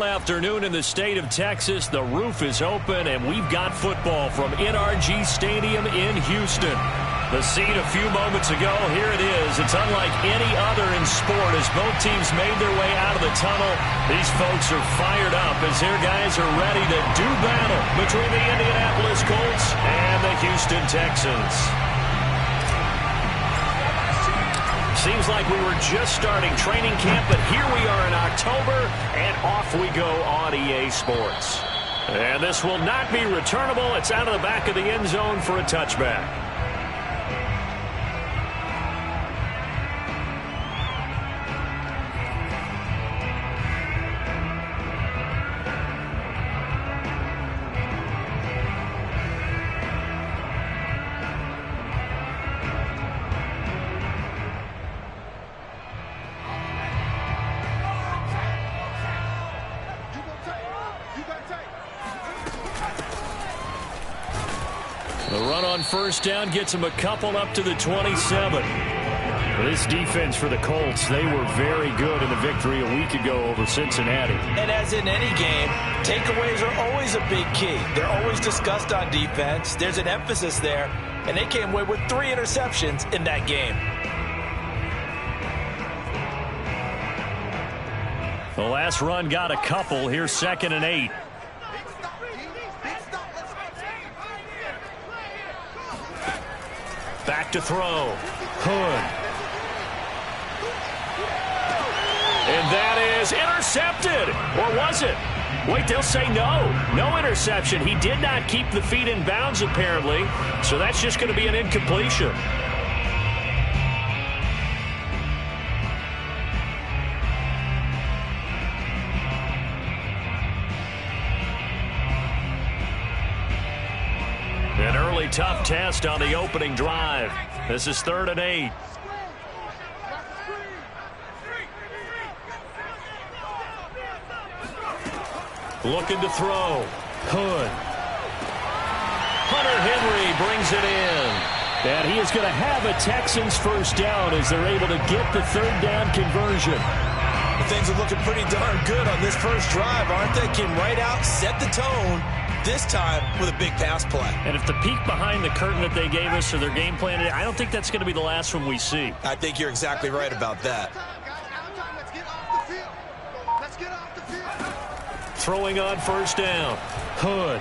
Afternoon in the state of Texas. The roof is open, and we've got football from NRG Stadium in Houston. The scene a few moments ago, here it is. It's unlike any other in sport as both teams made their way out of the tunnel. These folks are fired up as their guys are ready to do battle between the Indianapolis Colts and the Houston Texans. Seems like we were just starting training camp, but here we are in October, and off we go on EA Sports. And this will not be returnable. It's out of the back of the end zone for a touchback. The run on first down gets him a couple up to the 27. This defense for the Colts, they were very good in the victory a week ago over Cincinnati. And as in any game, takeaways are always a big key. They're always discussed on defense. There's an emphasis there, and they came away with 3 interceptions in that game. The last run got a couple. Here's 2nd and 8. Back to throw. Hood. And that is intercepted. Or was it? Wait, they'll say no. No interception. He did not keep the feet in bounds, apparently. So that's just going to be an incompletion. An early tough test on the opening drive. This is 3rd and 8. Looking to throw. Hood. Hunter Henry brings it in. And he is going to have a Texans first down as they're able to get the 3rd down conversion. Things are looking pretty darn good on this first drive, aren't they? Came right out, set the tone. This time with a big pass play. And if the peek behind the curtain that they gave us or their game plan, I don't think that's going to be the last one we see. I think you're exactly right about that. Throwing on first down. Hood.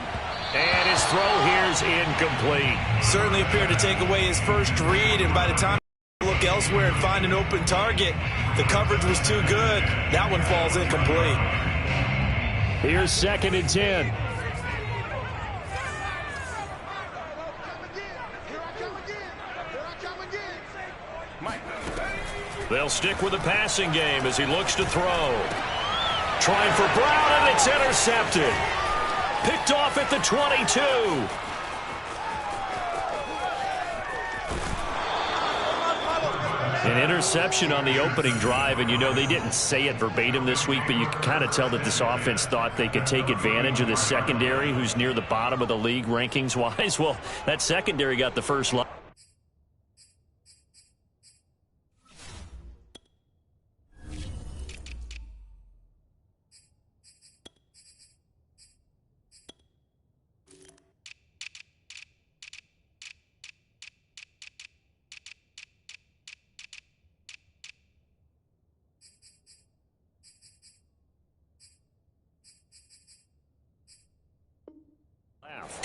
And his throw here is incomplete. Certainly appeared to take away his first read, and by the time you look elsewhere and find an open target, the coverage was too good. That one falls incomplete. Here's 2nd and 10. They'll stick with the passing game as he looks to throw. Trying for Brown, and it's intercepted. Picked off at the 22. An interception on the opening drive, and you know they didn't say it verbatim this week, but you can kind of tell that this offense thought they could take advantage of the secondary who's near the bottom of the league rankings-wise. Well, that secondary got the first line.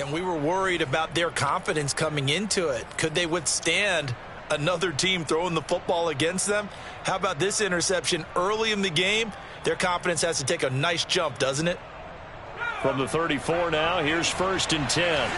And we were worried about their confidence coming into it. Could they withstand another team throwing the football against them? How about this interception early in the game? Their confidence has to take a nice jump, doesn't it? From the 34 now, here's 1st and 10.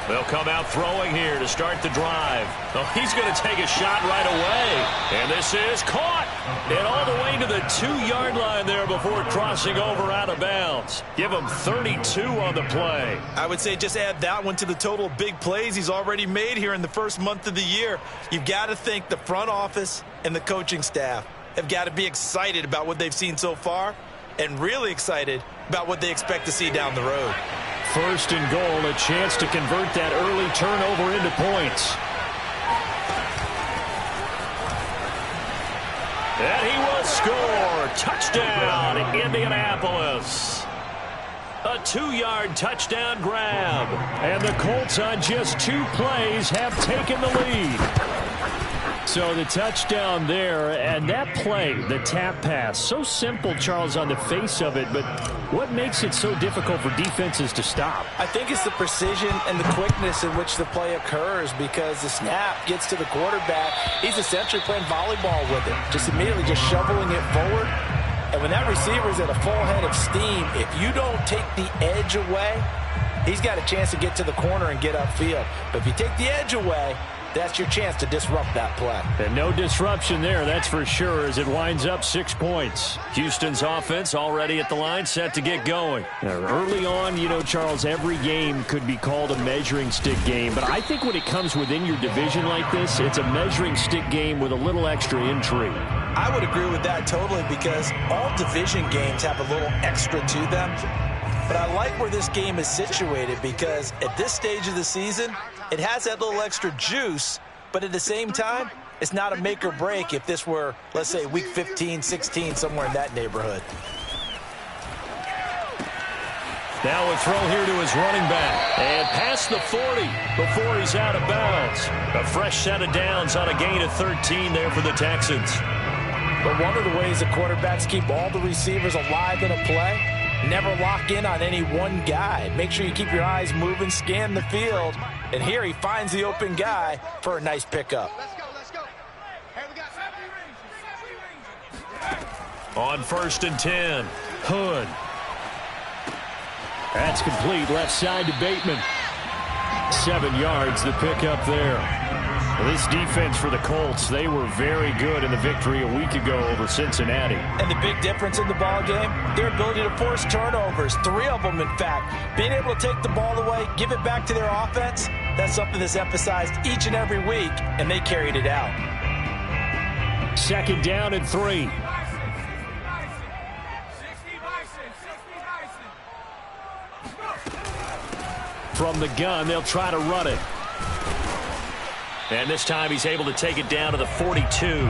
They'll come out throwing here to start the drive. Oh, he's going to take a shot right away. And this is caught. And all the way to the 2-yard line there before crossing over out of bounds. Give him 32 on the play. I would say just add that one to the total of big plays he's already made here in the first month of the year. You've got to think the front office and the coaching staff have got to be excited about what they've seen so far and really excited about what they expect to see down the road. 1st and goal, a chance to convert that early turnover into points. And he will score. Touchdown, Indianapolis. A 2-yard touchdown grab. And the Colts on just 2 plays have taken the lead. So the touchdown there, and that play, the tap pass, so simple, Charles, on the face of it, but what makes it so difficult for defenses to stop? I think it's the precision and the quickness in which the play occurs, because the snap gets to the quarterback. He's essentially playing volleyball with it, just immediately just shoveling it forward. And when that receiver's at a full head of steam, if you don't take the edge away, he's got a chance to get to the corner and get upfield. But if you take the edge away, that's your chance to disrupt that play. And no disruption there, that's for sure, as it winds up 6 points. Houston's offense already at the line, set to get going. Now, early on, you know, Charles, every game could be called a measuring stick game. But I think when it comes within your division like this, it's a measuring stick game with a little extra intrigue. I would agree with that totally, because all division games have a little extra to them. But I like where this game is situated, because at this stage of the season, it has that little extra juice, but at the same time, it's not a make or break if this were, let's say, week 15, 16, somewhere in that neighborhood. Now a throw here to his running back. And past the 40 before he's out of bounds. A fresh set of downs on a gain of 13 there for the Texans. But one of the ways the quarterbacks keep all the receivers alive in a play, never lock in on any one guy. Make sure you keep your eyes moving, scan the field. And here he finds the open guy for a nice pickup. Let's go. Hey, we got 7 ranges. On 1st and 10, Hood. That's complete, left side to Bateman. 7 yards, the pickup there. Well, this defense for the Colts, they were very good in the victory a week ago over Cincinnati. And the big difference in the ball game, their ability to force turnovers, 3 of them, in fact. Being able to take the ball away, give it back to their offense, that's something that's emphasized each and every week, and they carried it out. 2nd down and 3. From the gun, they'll try to run it. And this time he's able to take it down to the 42.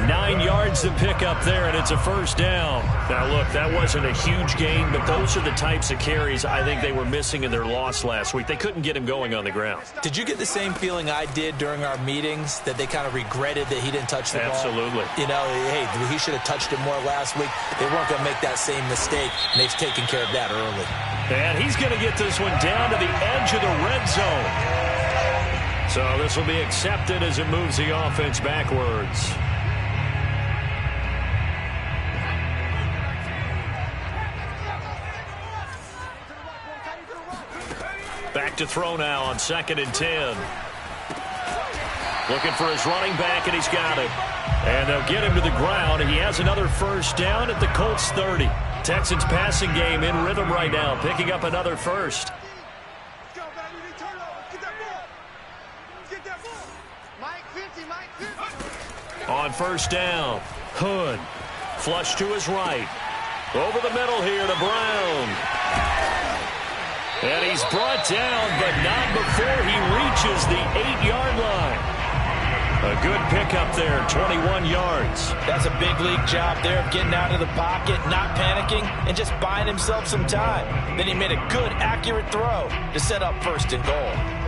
9 yards to pick up there, and it's a 1st down. Now, look, that wasn't a huge gain, but those are the types of carries I think they were missing in their loss last week. They couldn't get him going on the ground. Did you get the same feeling I did during our meetings, that they kind of regretted that he didn't touch the ball? Absolutely. You know, hey, he should have touched it more last week. They weren't going to make that same mistake, and they've taken care of that early. And he's going to get this one down to the edge of the red zone. So this will be accepted as it moves the offense backwards. Back to throw now on 2nd and 10. Looking for his running back, and he's got it. And they'll get him to the ground. He has another 1st down at the Colts 30. Texans passing game in rhythm right now, picking up another 1st. On 1st down, Hood. Flush to his right. Over the middle here to Brown. And he's brought down, but not before he reaches the 8-yard line. A good pickup there, 21 yards. That's a big league job there of getting out of the pocket, not panicking, and just buying himself some time. Then he made a good, accurate throw to set up 1st and goal.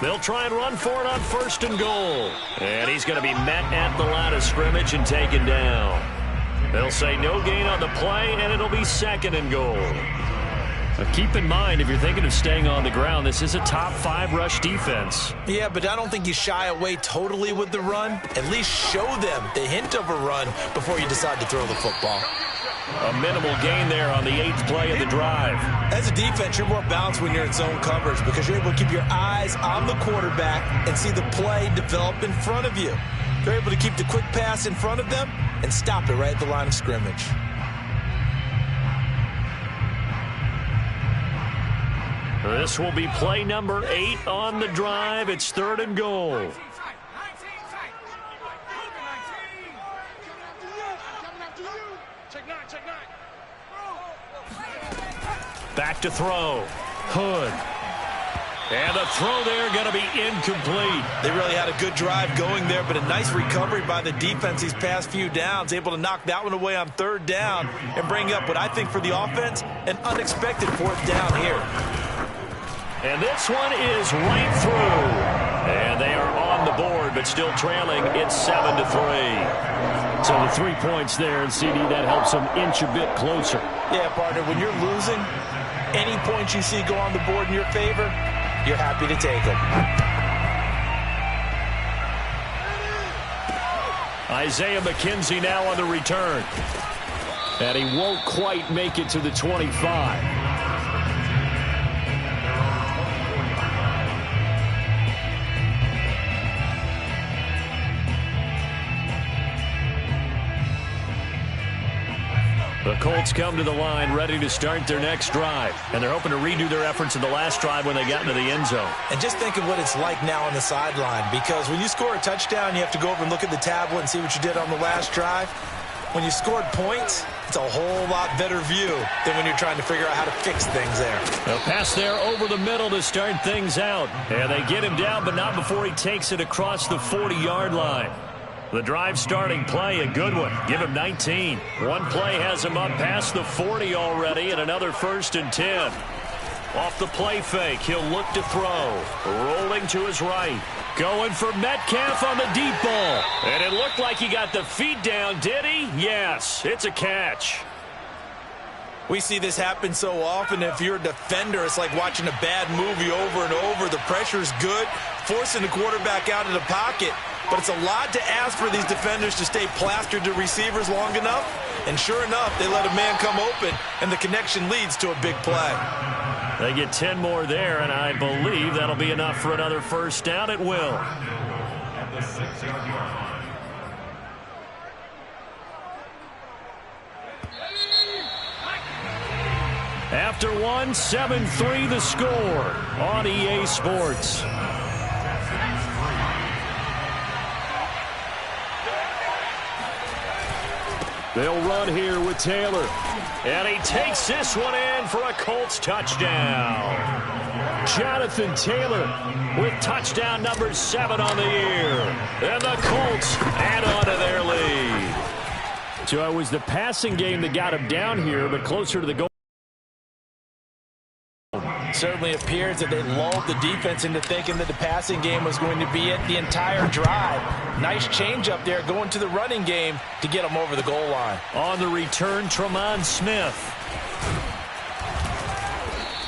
They'll try and run for it on 1st and goal. And he's going to be met at the line of scrimmage and taken down. They'll say no gain on the play, and it'll be 2nd and goal. Now keep in mind, if you're thinking of staying on the ground, this is a top 5 rush defense. Yeah, but I don't think you shy away totally with the run. At least show them the hint of a run before you decide to throw the football. A minimal gain there on the 8th play of the drive. As a defense, you're more balanced when you're in zone coverage because you're able to keep your eyes on the quarterback and see the play develop in front of you. They're able to keep the quick pass in front of them and stop it right at the line of scrimmage. This will be play number 8 on the drive. It's 3rd and goal. Back to throw. Hood. And the throw there going to be incomplete. They really had a good drive going there, but a nice recovery by the defense these past few downs, able to knock that one away on third down and bring up what I think for the offense, an unexpected fourth down here. And this one is right through. And they are on the board, but still trailing. It's 7-3. So the 3 points there, and CD, that helps them inch a bit closer. Yeah, partner, when you're losing, any points you see go on the board in your favor, you're happy to take them. Isaiah McKenzie now on the return. And he won't quite make it to the 25. The Colts come to the line ready to start their next drive. And they're hoping to redo their efforts in the last drive when they got into the end zone. And just think of what it's like now on the sideline, because when you score a touchdown, you have to go over and look at the tablet and see what you did on the last drive. When you scored points, it's a whole lot better view than when you're trying to figure out how to fix things there. A pass there over the middle to start things out. And they get him down, but not before he takes it across the 40-yard line. The drive starting play, a good one. Give him 19. One play has him up past the 40 already, and another 1st and 10. Off the play fake, he'll look to throw. Rolling to his right. Going for Metcalf on the deep ball. And it looked like he got the feet down, did he? Yes, it's a catch. We see this happen so often. If you're a defender, it's like watching a bad movie over and over. The pressure's good, forcing the quarterback out of the pocket. But it's a lot to ask for these defenders to stay plastered to receivers long enough. And sure enough, they let a man come open, and the connection leads to a big play. They get 10 more there, and I believe that'll be enough for another first down. It will. At the 6-yard line. After one, 7-3 the score on EA Sports. They'll run here with Taylor. And he takes this one in for a Colts touchdown. Jonathan Taylor with touchdown number 7 on the year. And the Colts add on to their lead. So it was the passing game that got him down here, but closer to the goal. Certainly appears that they lulled the defense into thinking that the passing game was going to be it the entire drive. Nice change up there going to the running game to get them over the goal line. On the return, Tremont Smith.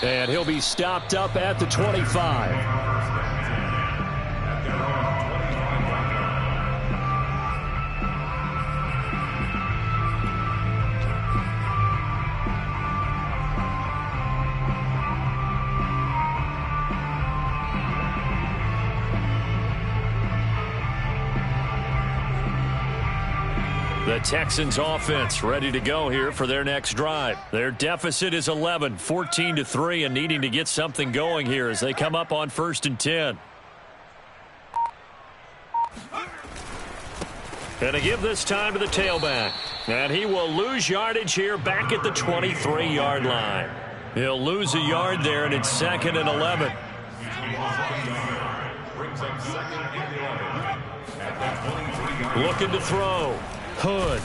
And he'll be stopped up at the 25. The Texans offense ready to go here for their next drive. Their deficit is 11, 14-3, and needing to get something going here as they come up on 1st and 10. And to give this time to the tailback. And he will lose yardage here back at the 23-yard line. He'll lose a yard there, and it's 2nd and 11. Looking to throw. Hood.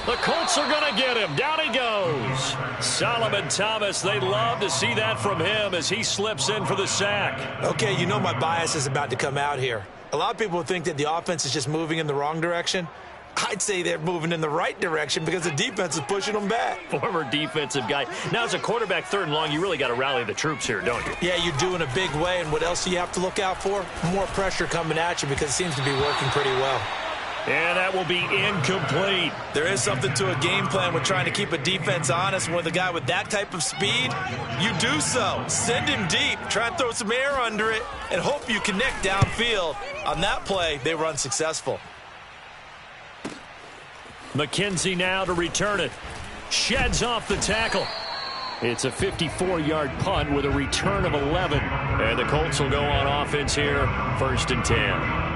The Colts are going to get him. Down he goes. Solomon Thomas, they love to see that from him as he slips in for the sack. Okay, you know my bias is about to come out here. A lot of people think that the offense is just moving in the wrong direction. I'd say they're moving in the right direction because the defense is pushing them back. Former defensive guy. Now, as a quarterback 3rd and long, you really got to rally the troops here, don't you? Yeah, you do in a big way. And what else do you have to look out for? More pressure coming at you because it seems to be working pretty well. And that will be incomplete. There is something to a game plan with trying to keep a defense honest. And with a guy with that type of speed, you do so. Send him deep. Try and throw some air under it and hope you connect downfield. On that play, they were unsuccessful. McKenzie now to return it. Sheds off the tackle. It's a 54-yard punt with a return of 11. And the Colts will go on offense here, 1st and 10.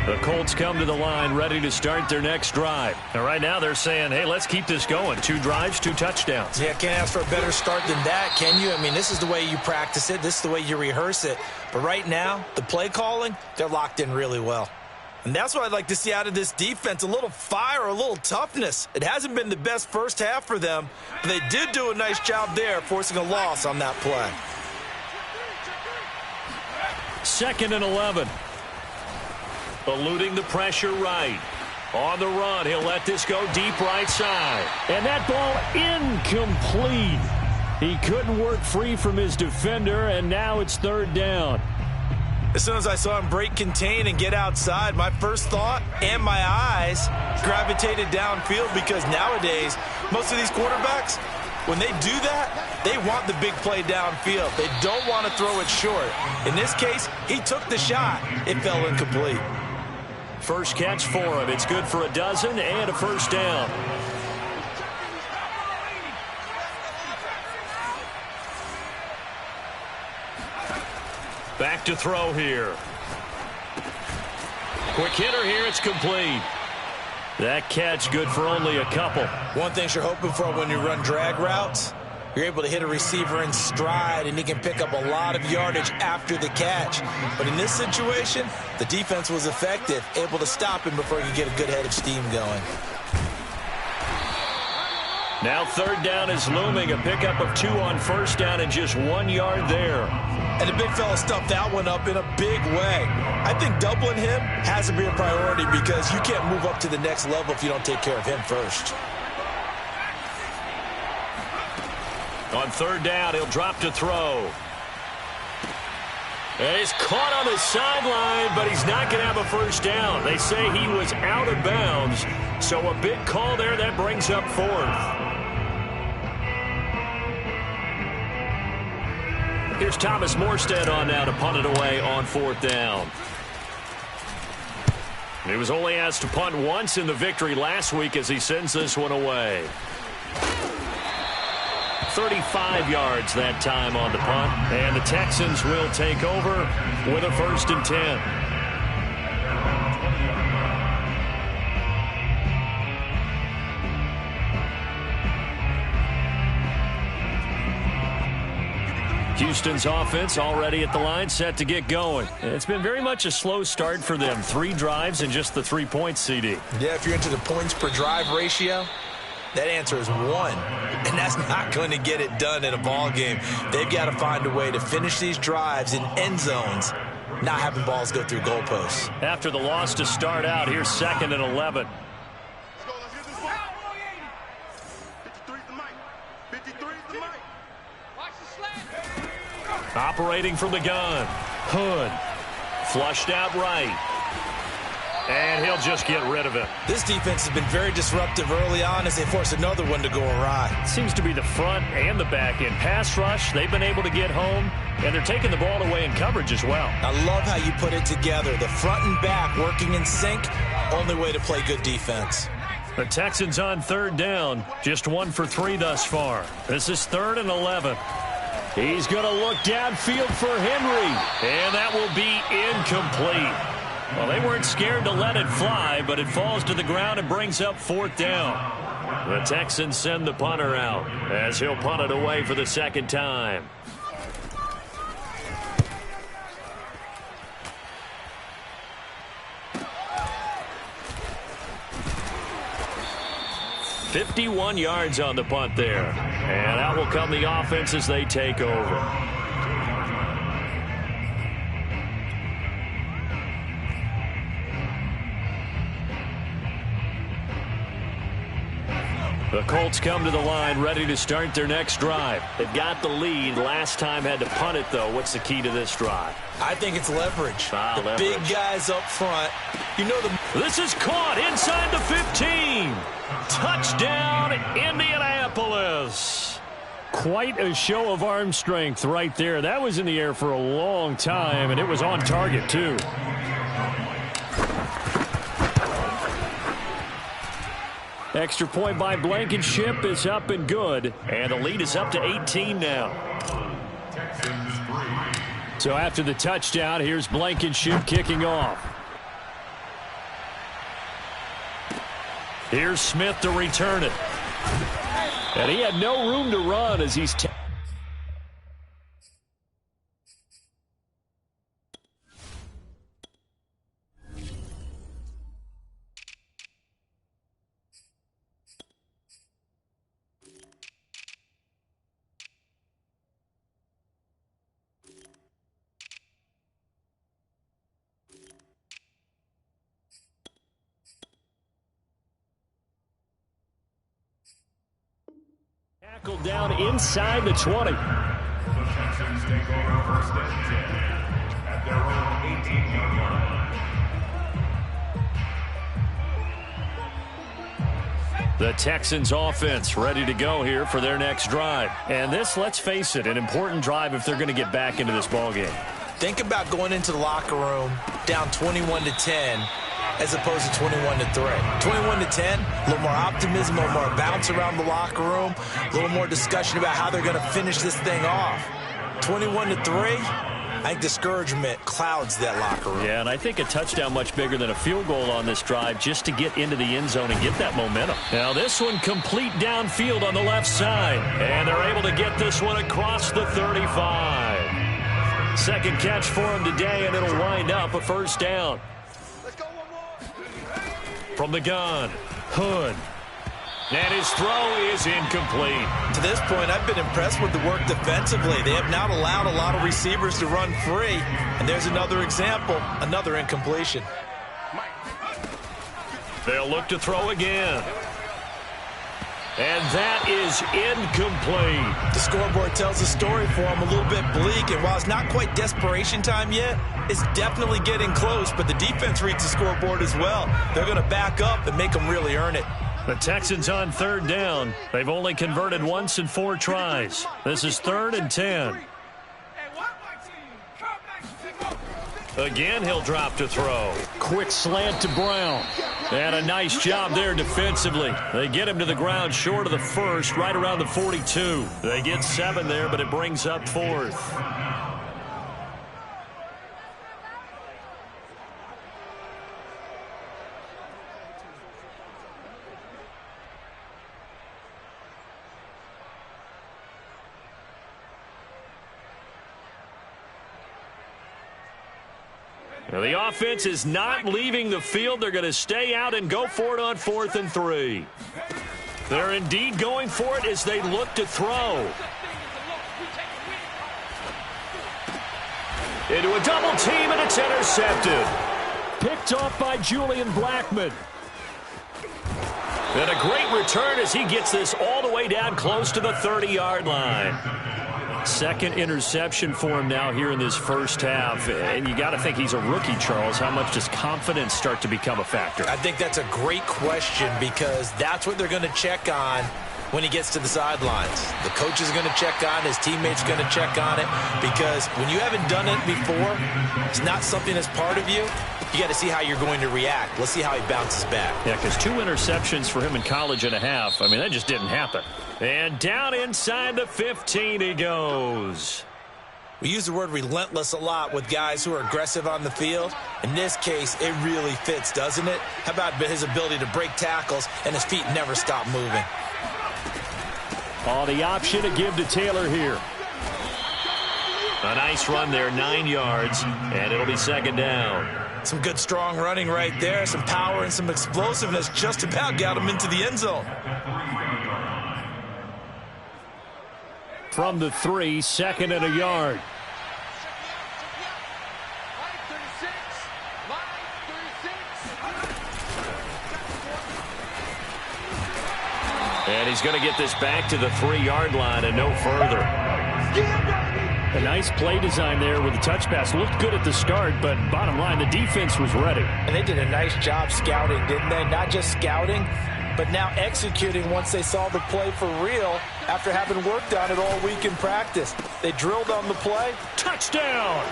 The Colts come to the line ready to start their next drive. And right now they're saying, hey, let's keep this going. 2 drives, 2 touchdowns. Yeah, can't ask for a better start than that, can you? I mean, this is the way you practice it. This is the way you rehearse it. But right now, the play calling, they're locked in really well. And that's what I'd like to see out of this defense, a little fire, a little toughness. It hasn't been the best first half for them, but they did do a nice job there, forcing a loss on that play. 2nd and 11. Eluding the pressure right. On the run, he'll let this go deep right side. And that ball incomplete. He couldn't work free from his defender, and now it's 3rd down. As soon as I saw him break contain and get outside, my first thought and my eyes gravitated downfield, because nowadays, most of these quarterbacks, when they do that, they want the big play downfield. They don't want to throw it short. In this case, he took the shot. It fell incomplete. First catch for him. It's good for a dozen and a first down. Back to throw here. Quick hitter here. It's complete. That catch good for only a couple. One thing you're hoping for when you run drag routes, you're able to hit a receiver in stride, and he can pick up a lot of yardage after the catch. But in this situation, the defense was effective, able to stop him before he could get a good head of steam going. Now 3rd down is looming. A pickup of 2 on first down and just 1 yard there. And the big fella stuffed that one up in a big way. I think doubling him has to be a priority, because you can't move up to the next level if you don't take care of him first. On 3rd down, he'll drop to throw. And he's caught on the sideline, but he's not going to have a first down. They say he was out of bounds, so a big call there. That brings up 4th. Here's Thomas Morstead on now to punt it away on 4th down. He was only asked to punt once in the victory last week as he sends this one away. 35 yards that time on the punt, and the Texans will take over with a 1st and 10. Houston's offense already at the line, set to get going. It's been very much a slow start for them. 3 drives and just the 3 points, CD. Yeah, if you're into the points per drive ratio, that answer is 1. And that's not going to get it done in a ball game. They've got to find a way to finish these drives in end zones, not having balls go through goalposts. After the loss to start out, here's 2nd and 11. Operating from the gun. Hood. Flushed out right. And he'll just get rid of it. This defense has been very disruptive early on as they force another one to go awry. Seems to be the front and the back end. Pass rush, they've been able to get home, and they're taking the ball away in coverage as well. I love how you put it together. The front and back working in sync, only way to play good defense. The Texans on 3rd down, just 1 for 3 thus far. This is 3rd and 11. He's going to look downfield for Henry, and that will be incomplete. Well, they weren't scared to let it fly, but it falls to the ground and brings up 4th down. The Texans send the punter out as he'll punt it away for the 2nd time. "51 yards on the punt there. And out will come the offense as they take over. The Colts come to the line ready to start their next drive. They've got the lead. Last time had to punt it, though. What's the key to this drive? I think it's leverage. Leverage. Big guys up front. You know This is caught inside the 15. Touchdown, Indianapolis. Quite a show of arm strength right there. That was in the air for a long time, and it was on target, too. Extra point by Blankenship is up and good, and the lead is up to 18 now. So after the touchdown, here's Blankenship kicking off. Here's Smith to return it. And he had no room to run as he's... Tackled down inside the 20. The Texans take over first and 10 at their own 18-yard line. The Texans offense ready to go here for their next drive. And this, let's face it, an important drive if they're going to get back into this ballgame. Think about going into the locker room down 21-10 as opposed to 21-3. 21-10, a little more optimism, a little more bounce around the locker room, a little more discussion about how they're going to finish this thing off. 21-3, I think discouragement clouds that locker room. Yeah, and I think a touchdown much bigger than a field goal on this drive just to get into the end zone and get that momentum. Now this one complete downfield on the left side, and they're able to get this one across the 35. Second catch for him today, and it'll wind up a first down. From the gun, Hood. And his throw is incomplete. To this point, I've been impressed with the work defensively. They have not allowed a lot of receivers to run free. And there's another example, another incompletion. They'll look to throw again. And that is incomplete. The scoreboard tells a story for him, a little bit bleak. And while it's not quite desperation time yet, it's definitely getting close. But the defense reads the scoreboard as well. They're going to back up and make them really earn it. The Texans on third down. They've only converted once in 4 tries. This is 3rd and 10. Again, he'll drop to throw. Quick slant to Brown. And a nice job there defensively. They get him to the ground short of the first, right around the 42. They get 7 there, but it brings up 4th. Now, the offense is not leaving the field. They're going to stay out and go for it on 4th and 3. They're indeed going for it as they look to throw. Into a double team, and it's intercepted. Picked off by Julian Blackman. And a great return as he gets this all the way down close to the 30-yard line. Second interception for him now here in this first half. And you got to think he's a rookie, Charles. How much does confidence start to become a factor? I think that's a great question because that's what they're going to check on when he gets to the sidelines. The coach is going to check on, his teammates are going to check on it, because when you haven't done it before, it's not something that's part of you. You got to see how you're going to react. Let's see how he bounces back. Yeah, because 2 interceptions for him in college and a half. I mean, that just didn't happen. And down inside the 15 he goes. We use the word relentless a lot with guys who are aggressive on the field. In this case, it really fits, doesn't it? How about his ability to break tackles and his feet never stop moving? Oh, the option to give to Taylor here. A nice run there, 9 yards, and it'll be 2nd down. Some good, strong running right there. Some power and some explosiveness just about got him into the end zone. From the 3, 2nd and a yard. And he's going to get this back to the 3-yard line and no further. A nice play design there with the touch pass. Looked good at the start, but bottom line, the defense was ready. And they did a nice job scouting, didn't they? Not just scouting, but now executing once they saw the play for real after having worked on it all week in practice. They drilled on the play. Touchdown!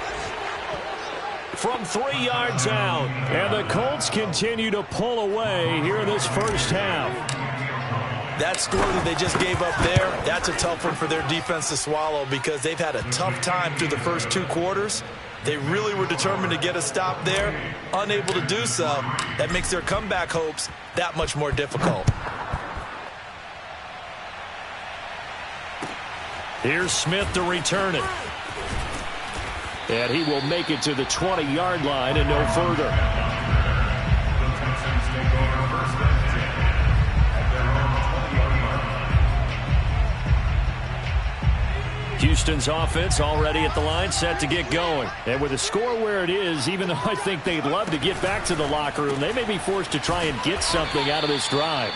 From 3 yards out. And the Colts continue to pull away here in this first half. That score that they just gave up there, that's a tough one for their defense to swallow because they've had a tough time through the first 2 quarters. They really were determined to get a stop there, unable to do so. That makes their comeback hopes that much more difficult. Here's Smith to return it. And he will make it to the 20-yard line and no further. Houston's offense already at the line, set to get going. And with the score where it is, even though I think they'd love to get back to the locker room, they may be forced to try and get something out of this drive.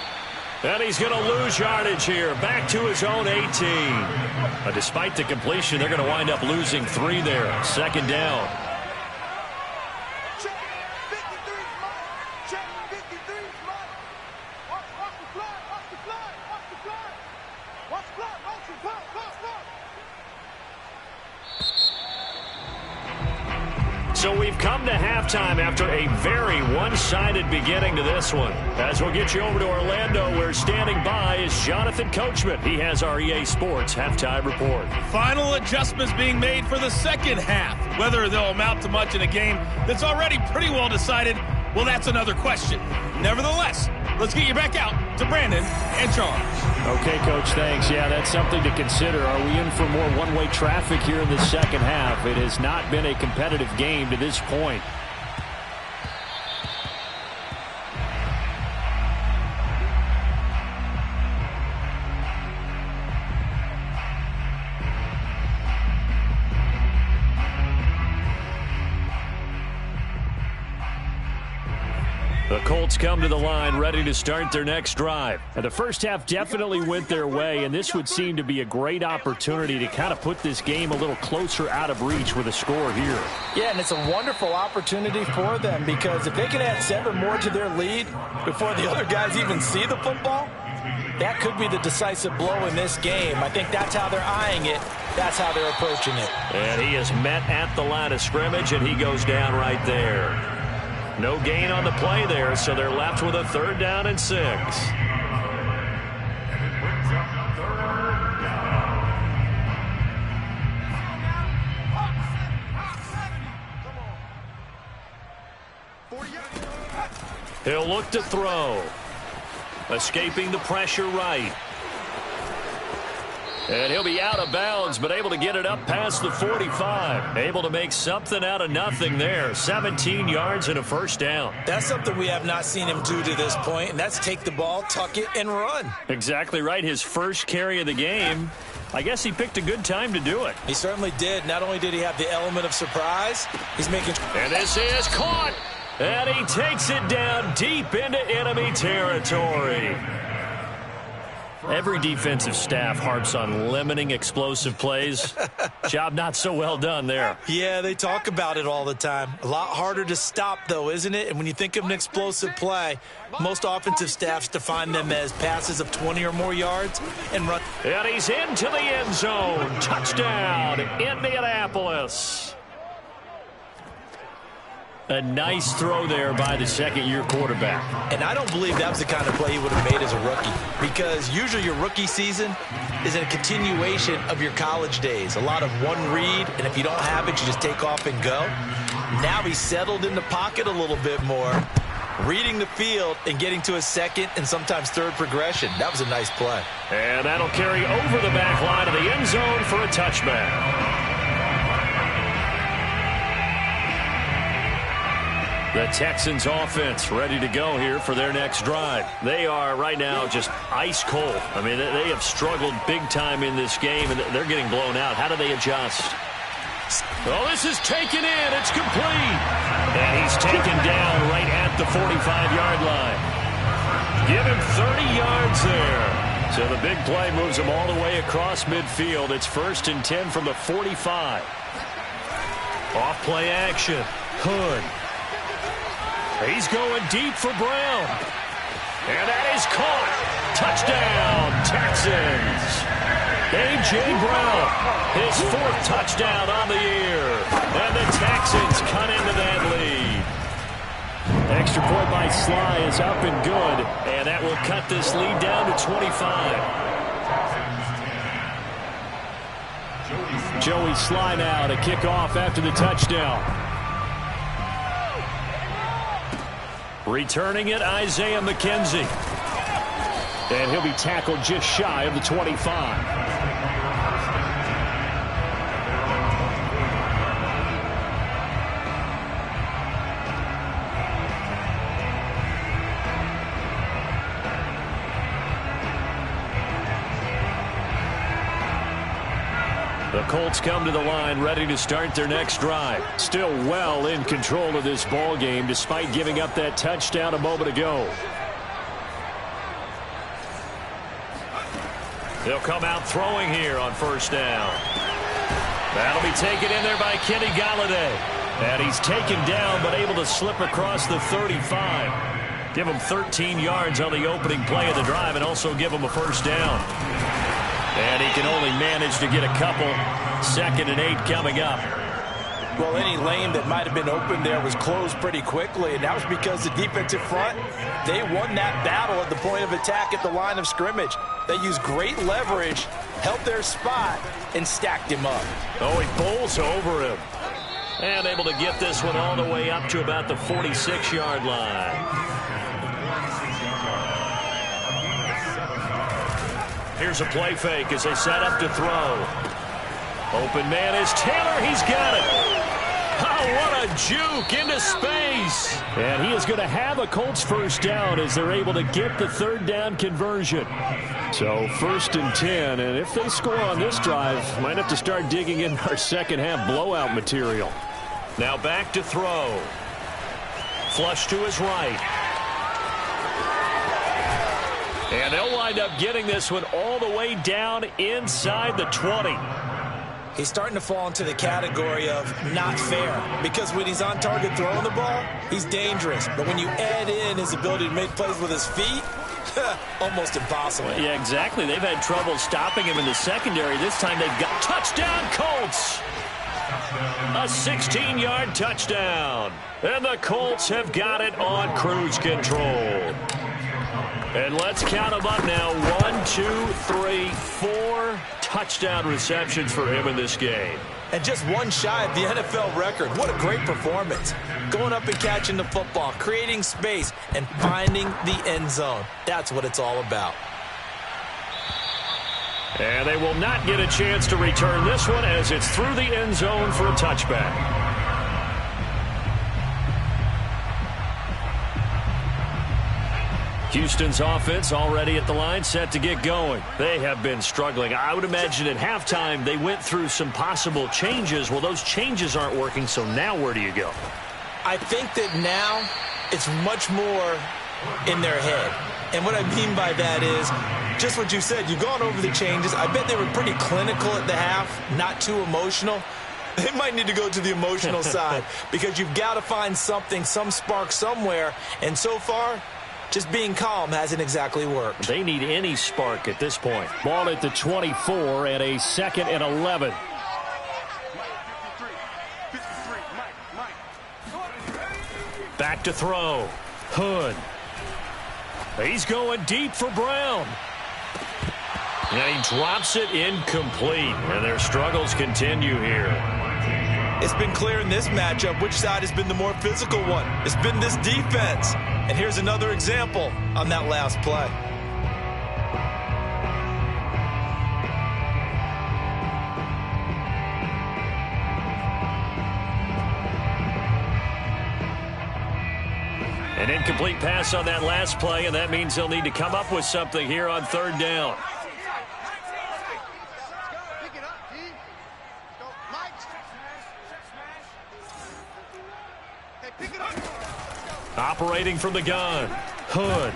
And he's going to lose yardage here, back to his own 18. But despite the completion, they're going to wind up losing 3 there. 2nd down. Check 53 Mike. Check 53 Mike. Watch the fly. Watch the fly. Watch the fly. Watch the fly. Watch the fly. So we've come to halftime after a very one-sided beginning to this one. As we'll get you over to Orlando, where standing by is Jonathan Coachman. He has our EA Sports halftime report. Final adjustments being made for the second half. Whether they'll amount to much in a game that's already pretty well decided, well, that's another question. Nevertheless, let's get you back out to Brandon and Charles. Okay, Coach, thanks. Yeah, that's something to consider. Are we in for more one-way traffic here in the second half? It has not been a competitive game to this point. The Colts come to the line ready to start their next drive. And the first half definitely went their way, and this would seem to be a great opportunity to kind of put this game a little closer out of reach with a score here. Yeah, and it's a wonderful opportunity for them because if they can add 7 more to their lead before the other guys even see the football, that could be the decisive blow in this game. I think that's how they're eyeing it. That's how they're approaching it. And he is met at the line of scrimmage, and he goes down right there. No gain on the play there, so they're left with a 3rd down and 6. He'll look to throw. Escaping the pressure right. And he'll be out of bounds, but able to get it up past the 45. Able to make something out of nothing there. 17 yards and a 1st down. That's something we have not seen him do to this point, and that's take the ball, tuck it, and run. Exactly right. His first carry of the game. I guess he picked a good time to do it. He certainly did. Not only did he have the element of surprise, he's making... And this is caught. And he takes it down deep into enemy territory. Every defensive staff harps on limiting explosive plays. Job not so well done there. Yeah, they talk about it all the time. A lot harder to stop, though, isn't it? And when you think of an explosive play, most offensive staffs define them as passes of 20 or more yards and run. And he's into the end zone. Touchdown, Indianapolis. A nice throw there by the second-year quarterback. And I don't believe that was the kind of play he would have made as a rookie, because usually your rookie season is a continuation of your college days. A lot of one read, and if you don't have it, you just take off and go. Now he's settled in the pocket a little bit more, reading the field and getting to a 2nd and sometimes 3rd progression. That was a nice play. And that'll carry over the back line of the end zone for a touchback. The Texans offense ready to go here for their next drive. They are right now just ice cold. I mean, they have struggled big time in this game, and they're getting blown out. How do they adjust? Oh, this is taken in. It's complete. And he's taken down right at the 45-yard line. Give him 30 yards there. So the big play moves him all the way across midfield. It's 1st and 10 from the 45. Off play action. Hood. He's going deep for Brown. And that is caught. Touchdown, Texans. A.J. Brown, his 4th touchdown on the year. And the Texans cut into that lead. Extra point by Sly is up and good. And that will cut this lead down to 25. Joey Sly now to kick off after the touchdown. Returning it, Isaiah McKenzie. And he'll be tackled just shy of the 25. The Colts come to the line ready to start their next drive. Still well in control of this ball game despite giving up that touchdown a moment ago. They'll come out throwing here on first down. That'll be taken in there by Kenny Galladay. And he's taken down but able to slip across the 35. Give him 13 yards on the opening play of the drive and also give him a first down. And he can only manage to get a couple. 2nd and 8 coming up. Well, any lane that might have been open there was closed pretty quickly, and that was because the defensive front, they won that battle at the point of attack at the line of scrimmage. They used great leverage, held their spot, and stacked him up. Oh, he bowls over him. And able to get this one all the way up to about the 46-yard line. Here's a play fake as they set up to throw. Open man is Taylor. He's got it. Oh, what a juke into space. And he is going to have a Colts first down as they're able to get the 3rd down conversion. So 1st and 10. And if they score on this drive, might have to start digging in our second half blowout material. Now back to throw. Flush to his right. And they'll wind up getting this one all the way down inside the 20. He's starting to fall into the category of not fair, because when he's on target throwing the ball, he's dangerous. But when you add in his ability to make plays with his feet, almost impossible. Yeah, exactly. They've had trouble stopping him in the secondary. This time they've got touchdown Colts. A 16-yard touchdown. And the Colts have got it on cruise control. And let's count them up now. 1, 2, 3, 4 touchdown receptions for him in this game. And just one shy of the NFL record. What a great performance. Going up and catching the football, creating space, and finding the end zone. That's what it's all about. And they will not get a chance to return this one as it's through the end zone for a touchback. Houston's offense already at the line, set to get going. They have been struggling. I would imagine at halftime they went through some possible changes. Well, those changes aren't working, so now where do you go? I think that now it's much more in their head. And what I mean by that is just what you said. You've gone over the changes. I bet they were pretty clinical at the half, not too emotional. They might need to go to the emotional side because you've got to find something, some spark somewhere. And so far, just being calm hasn't exactly worked. They need any spark at this point. Ball at the 24 and a 2nd and 11. Back to throw. Hood. He's going deep for Brown. And he drops it incomplete. And their struggles continue here. It's been clear in this matchup which side has been the more physical one. It's been this defense. And here's another example on that last play. An incomplete pass on that last play, and that means they'll need to come up with something here on 3rd down. Operating from the gun. Hood.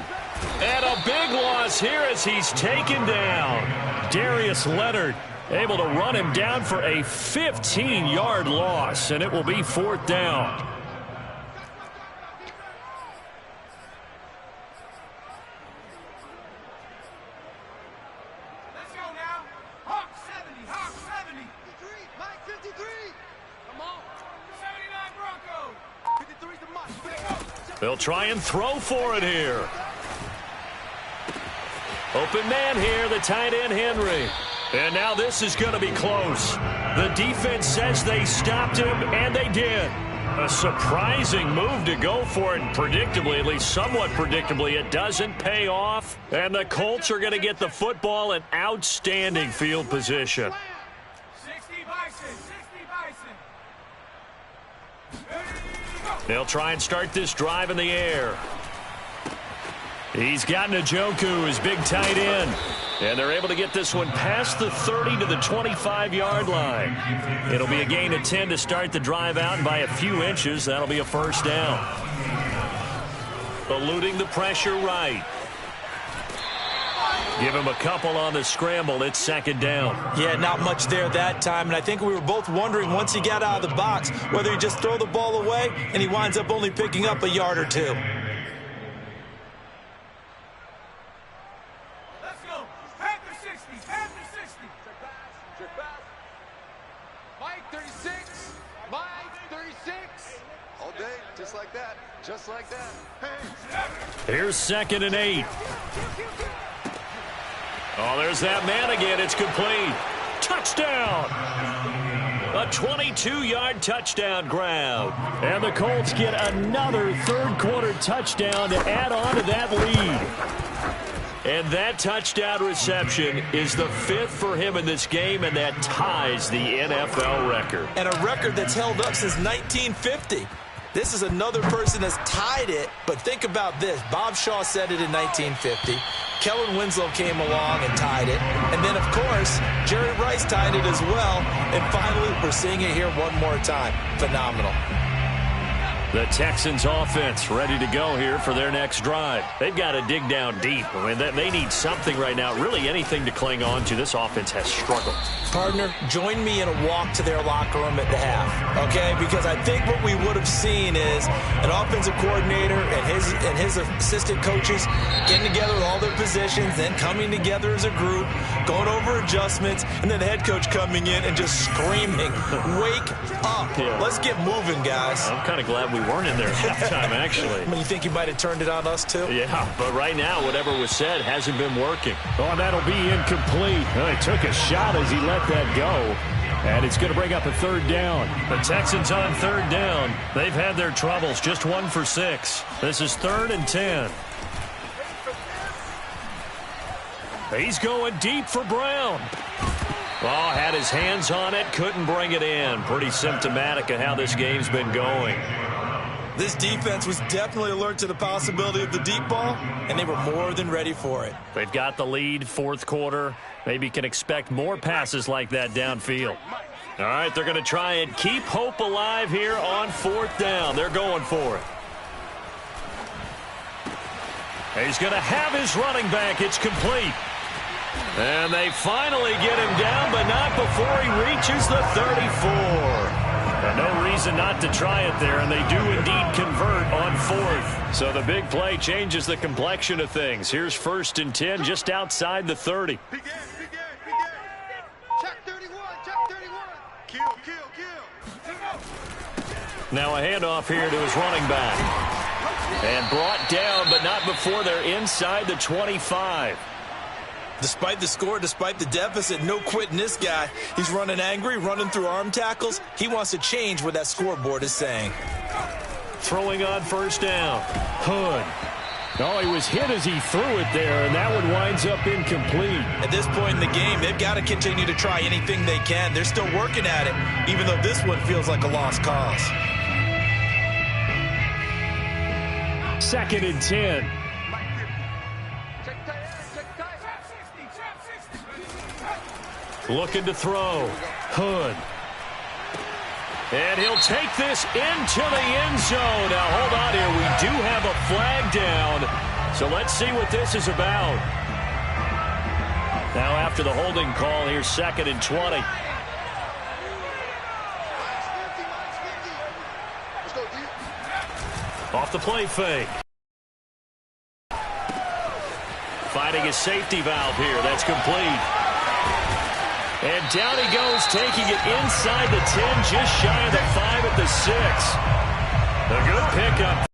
And a big loss here as he's taken down. Darius Leonard able to run him down for a 15-yard loss, and it will be 4th down. Let's go now. Hawk 70, Hawk 70. 53, Mike 53. Come on. 79 Broncos. 53's the Mike. They'll try and throw for it here. Open man here, the tight end, Henry. And now this is going to be close. The defense says they stopped him, and they did. A surprising move to go for it, and predictably, at least somewhat predictably, it doesn't pay off. And the Colts are going to get the football in outstanding field position. 60 Bison, 60 Bison. They'll try and start this drive in the air. He's got Njoku, his big tight end. And they're able to get this one past the 30 to the 25-yard line. It'll be a gain of 10 to start the drive out, and by a few inches, that'll be a first down. Eluding the pressure right. Give him a couple on the scramble. It's second down. Yeah, not much there that time, and I think we were both wondering once he got out of the box whether he just throw the ball away and he winds up only picking up a yard or two. Just like that. Here's 2nd and 8. Oh, there's that man again. It's complete. Touchdown. A 22-yard touchdown grab. And the Colts get another third-quarter touchdown to add on to that lead. And that touchdown reception is the 5th for him in this game, and that ties the NFL record. And a record that's held up since 1950. This is another person that's tied it, but think about this. Bob Shaw said it in 1950. Kellen Winslow came along and tied it. And then, of course, Jerry Rice tied it as well. And finally, we're seeing it here one more time. Phenomenal. The Texans offense ready to go here for their next drive. They've got to dig down deep. I mean, they need something right now, really anything to cling on to. This offense has struggled. Partner, join me in a walk to their locker room at the half, okay? Because I think what we would have seen is an offensive coordinator and his assistant coaches getting together with all their positions, then coming together as a group, going over adjustments, and then the head coach coming in and just screaming, "Wake up. Yeah. Let's get moving, guys." I'm kind of glad we weren't in there at halftime, actually. I mean, you think he might have turned it on us, too? Yeah, but right now, whatever was said hasn't been working. Oh, and that'll be incomplete. Well, he took a shot as he let that go, and it's going to bring up a third down. The Texans on third down. They've had their troubles, just 1 for 6. This is 3rd and 10. He's going deep for Brown. Oh, had his hands on it, couldn't bring it in. Pretty symptomatic of how this game's been going. This defense was definitely alert to the possibility of the deep ball, and they were more than ready for it. They've got the lead, 4th quarter. Maybe can expect more passes like that downfield. All right, they're going to try and keep hope alive here on 4th down. They're going for it. He's going to have his running back. It's complete. And they finally get him down, but not before he reaches the 34. And no reason not to try it there, and they do indeed convert on 4th. So the big play changes the complexion of things. Here's 1st and 10 just outside the 30. Begin. Check 31, check 31. Kill. Now a handoff here to his running back. And brought down, but not before they're inside the 25. Despite the score, despite the deficit, no quitting this guy. He's running angry, running through arm tackles. He wants to change what that scoreboard is saying. Throwing on 1st down. Hood. Oh, he was hit as he threw it there, and that one winds up incomplete. At this point in the game, they've got to continue to try anything they can. They're still working at it, even though this one feels like a lost cause. 2nd and 10. Looking to throw. Hood. And he'll take this into the end zone. Now, hold on here. We do have a flag down. So let's see what this is about. Now, after the holding call, here's 2nd and 20. Off the play fake. Finding his safety valve here. That's complete. And down he goes, taking it inside the 10, just shy of the 5 at the 6. A good pickup.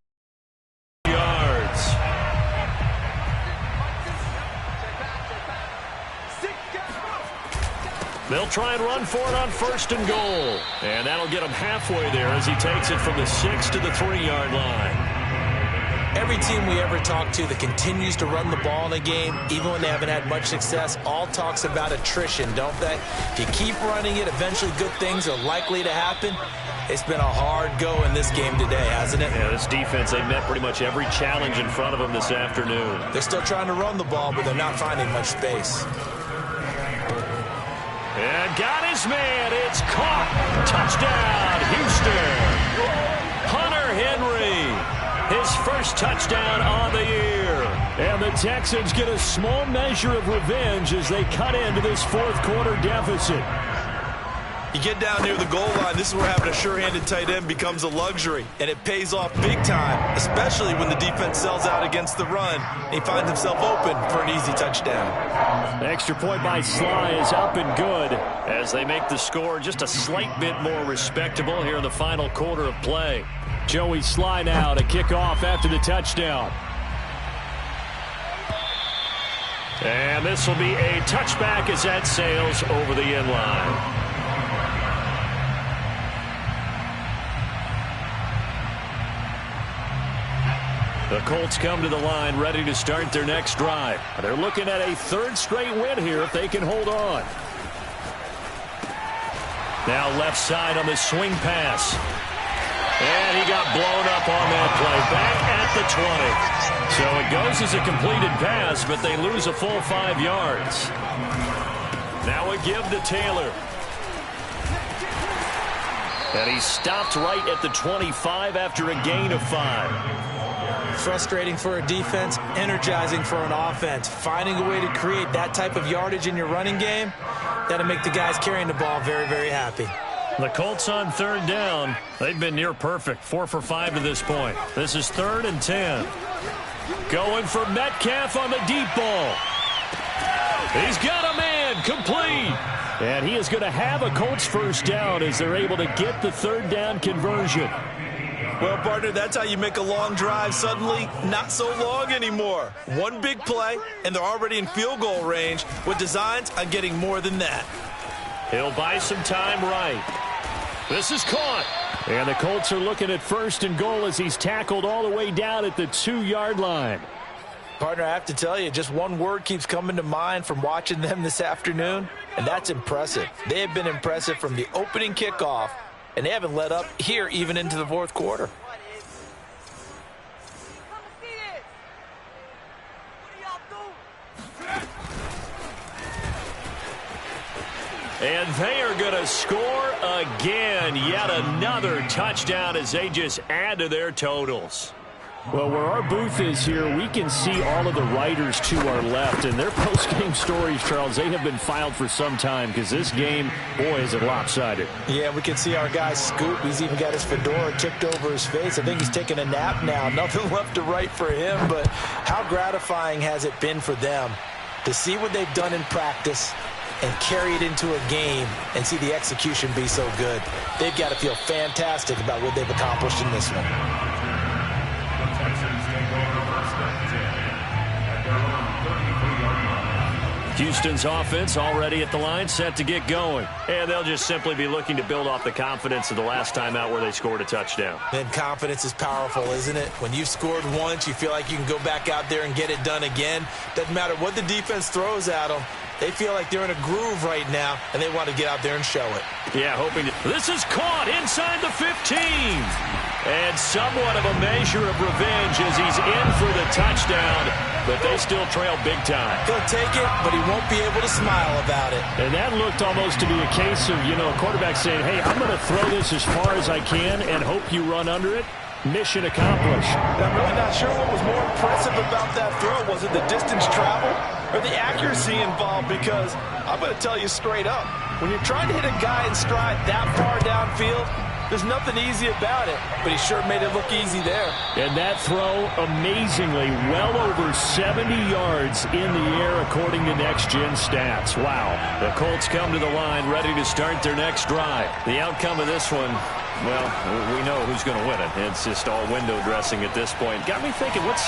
They'll try and run for it on 1st and goal. And that'll get him halfway there as he takes it from the 6 to the 3-yard line. Every team we ever talk to that continues to run the ball in a game, even when they haven't had much success, all talks about attrition, don't they? If you keep running it, eventually good things are likely to happen. It's been a hard go in this game today, hasn't it? Yeah, this defense, they met pretty much every challenge in front of them this afternoon. They're still trying to run the ball, but they're not finding much space. And got his man. It's caught. Touchdown, Houston. Hunter Henry. His first touchdown on the year. And the Texans get a small measure of revenge as they cut into this 4th quarter deficit. You get down near the goal line, this is where having a sure-handed tight end becomes a luxury, and it pays off big time, especially when the defense sells out against the run. He finds himself open for an easy touchdown. The extra point by Sly is up and good as they make the score just a slight bit more respectable here in the final quarter of play. Joey Sly now to kick off after the touchdown. And this will be a touchback as that sails over the end line. The Colts come to the line ready to start their next drive. They're looking at a 3rd straight win here if they can hold on. Now left side on the swing pass. And he got blown up on that play. Back at the 20. So it goes as a completed pass, but they lose a full 5 yards. Now a give to Taylor. And he stopped right at the 25 after a gain of 5. Frustrating for a defense, energizing for an offense. Finding a way to create that type of yardage in your running game, that'll make the guys carrying the ball very, very happy. The Colts on 3rd down. They've been near perfect. 4 for 5 to this point. This is 3rd and 10. Going for Metcalf on the deep ball. He's got a man complete. And he is going to have a Colts first down as they're able to get the 3rd down conversion. Well, partner, that's how you make a long drive suddenly not so long anymore. One big play, and they're already in field goal range with designs on getting more than that. He'll buy some time right. This is caught. And the Colts are looking at 1st and goal as he's tackled all the way down at the 2-yard line. Partner, I have to tell you, just one word keeps coming to mind from watching them this afternoon, and that's impressive. They have been impressive from the opening kickoff, and they haven't let up here even into the 4th quarter. And they are going to score again. Yet another touchdown as they just add to their totals. Well, where our booth is here, we can see all of the writers to our left. And their post-game stories, Charles, they have been filed for some time because this game, boy, is it lopsided. Yeah, we can see our guy Scoop. He's even got his fedora tipped over his face. I think he's taking a nap now. Nothing left to write for him. But how gratifying has it been for them to see what they've done in practice and carry it into a game and see the execution be so good. They've got to feel fantastic about what they've accomplished in this one. Houston's offense already at the line, set to get going. And they'll just simply be looking to build off the confidence of the last time out where they scored a touchdown. And confidence is powerful, isn't it? When you've scored once, you feel like you can go back out there and get it done again. Doesn't matter what the defense throws at them. They feel like they're in a groove right now, and they want to get out there and show it. Yeah, hoping to. This is caught inside the 15. And somewhat of a measure of revenge as he's in for the touchdown, but they still trail big time. He'll take it, but he won't be able to smile about it. And that looked almost to be a case of, a quarterback saying, hey, I'm going to throw this as far as I can and hope you run under it. Mission accomplished. I'm really not sure what was more impressive about that throw. Was it the distance traveled or the accuracy involved? Because I'm going to tell you straight up, when you're trying to hit a guy in stride that far downfield, there's nothing easy about it, but he sure made it look easy there. And that throw, amazingly, well over 70 yards in the air, according to Next Gen Stats. Wow. The Colts come to the line, ready to start their next drive. The outcome of this one, well, we know who's going to win it. It's just all window dressing at this point. Got me thinking, what's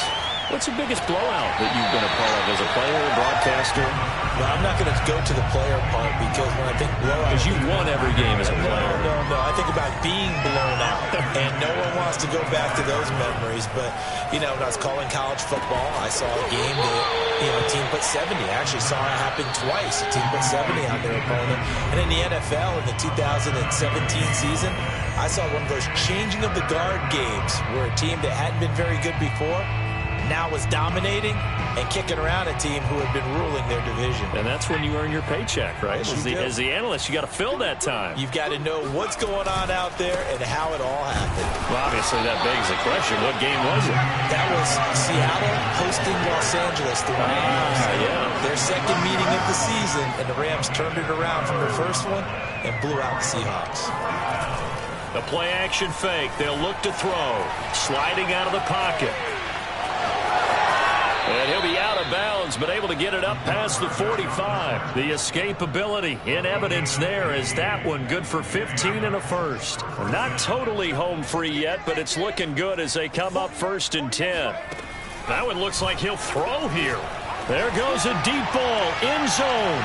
What's the biggest blowout that you've been a part of as a player, broadcaster? Well, I'm not going to go to the player part because when I think blowout... Because you won every game as a player. No. I think about being blown out. And no one wants to go back to those memories. But, you know, when I was calling college football, I saw a game that, you know, a team put 70. I actually saw it happen twice. A team put 70 on their opponent. And in the NFL, in the 2017 season, I saw one of those changing of the guard games where a team that hadn't been very good before now was dominating and kicking around a team who had been ruling their division. And that's when you earn your paycheck, right? Yes, As the analyst, you got to fill that time. You've got to know what's going on out there and how it all happened. Well, obviously, that begs the question, what game was it? That was Seattle hosting Los Angeles, the Rams. Yeah. Their second meeting of the season, and the Rams turned it around from their first one and blew out the Seahawks. The play-action fake. They'll look to throw. Sliding out of the pocket. And he'll be out of bounds, but able to get it up past the 45. The escapability in evidence there as that one good for 15 and a first. Not totally home free yet, but it's looking good as they come up 1st and 10. That one looks like he'll throw here. There goes a deep ball, end zone.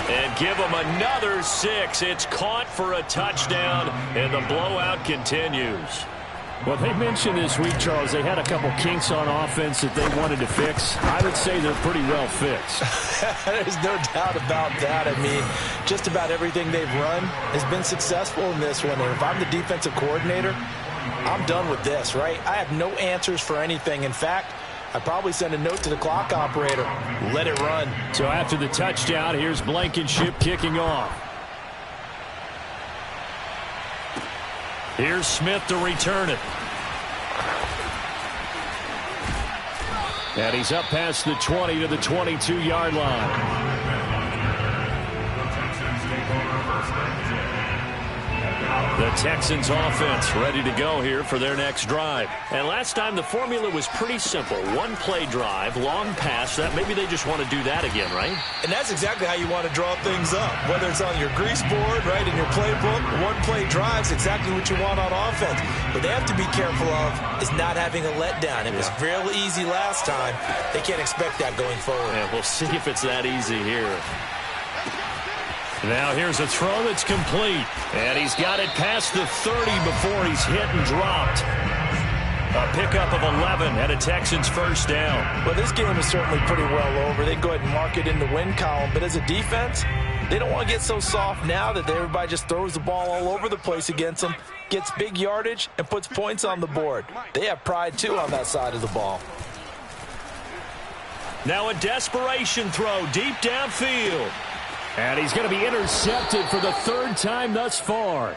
And give him another 6. It's caught for a touchdown, and the blowout continues. Well, they mentioned this week, Charles, they had a couple kinks on offense that they wanted to fix. I would say they're pretty well fixed. There's no doubt about that. I mean, just about everything they've run has been successful in this one. And if I'm the defensive coordinator, I'm done with this, right? I have no answers for anything. In fact, I'd probably send a note to the clock operator. Let it run. So after the touchdown, here's Blankenship kicking off. Here's Smith to return it. And he's up past the 20 to the 22-yard line. The Texans offense ready to go here for their next drive. And last time the formula was pretty simple. One play drive, long pass. That maybe they just want to do that again, right? And that's exactly how you want to draw things up. Whether it's on your grease board, right, in your playbook, one play drive's exactly what you want on offense. What they have to be careful of is not having a letdown. It was real easy last time. They can't expect that going forward. Yeah, we'll see if it's that easy here. Now here's a throw that's complete. And he's got it past the 30 before he's hit and dropped. A pickup of 11 and a Texans first down. Well, this game is certainly pretty well over. They go ahead and mark it in the win column. But as a defense, they don't want to get so soft now that everybody just throws the ball all over the place against them, gets big yardage, and puts points on the board. They have pride, too, on that side of the ball. Now a desperation throw deep downfield. And he's going to be intercepted for the 3rd time thus far.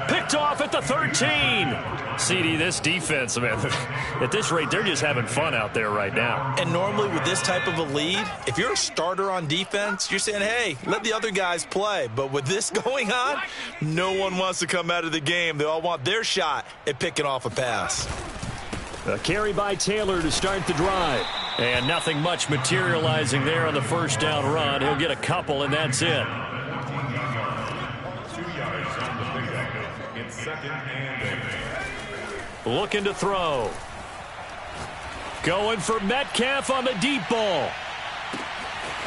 Picked off at the 13. CD, this defense, man, at this rate, they're just having fun out there right now. And normally with this type of a lead, if you're a starter on defense, you're saying, hey, let the other guys play. But with this going on, no one wants to come out of the game. They all want their shot at picking off a pass. A carry by Taylor to start the drive. And nothing much materializing there on the first down run. He'll get a couple, and that's it. 2 yards on the pickup. It's 2nd and 8. Looking to throw. Going for Metcalf on the deep ball.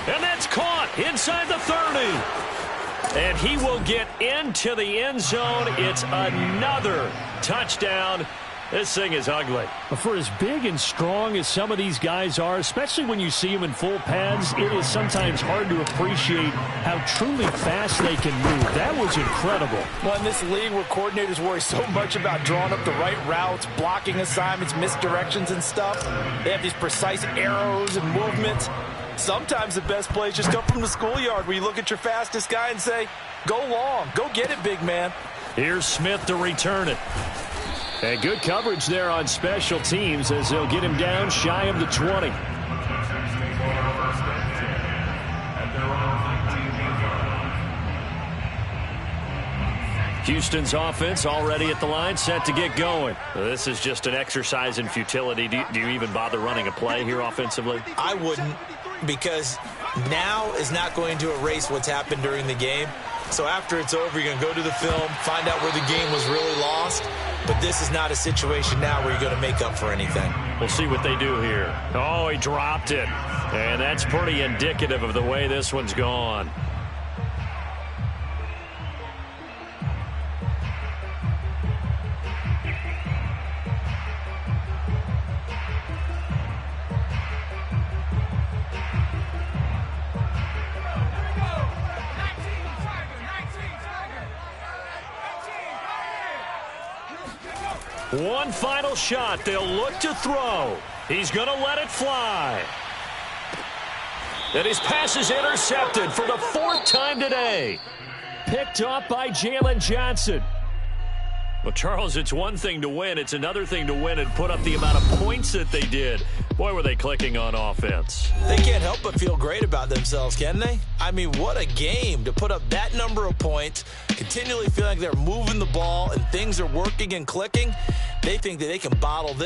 And that's caught inside the 30. And he will get into the end zone. It's another touchdown. This thing is ugly. For as big and strong as some of these guys are, especially when you see them in full pads, it is sometimes hard to appreciate how truly fast they can move. That was incredible. Well, in this league where coordinators worry so much about drawing up the right routes, blocking assignments, misdirections and stuff, they have these precise arrows and movements. Sometimes the best plays just come from the schoolyard where you look at your fastest guy and say, go long, go get it, big man. Here's Smith to return it. And good coverage there on special teams as they'll get him down shy of the 20. Houston's offense already at the line, set to get going. This is just an exercise in futility. Do you even bother running a play here offensively? I wouldn't, because now is not going to erase what's happened during the game. So after it's over, you're going to go to the film, find out where the game was really lost. But this is not a situation now where you're going to make up for anything. We'll see what they do here. Oh, he dropped it. And that's pretty indicative of the way this one's gone. One final shot. They'll look to throw. He's going to let it fly. And his pass is intercepted for the 4th time today. Picked off by Jalen Johnson. Well, Charles, it's one thing to win. It's another thing to win and put up the amount of points that they did. Boy, were they clicking on offense. They can't help but feel great about themselves, can they? I mean, what a game to put up that number of points, continually feeling like they're moving the ball and things are working and clicking. They think that they can bottle this.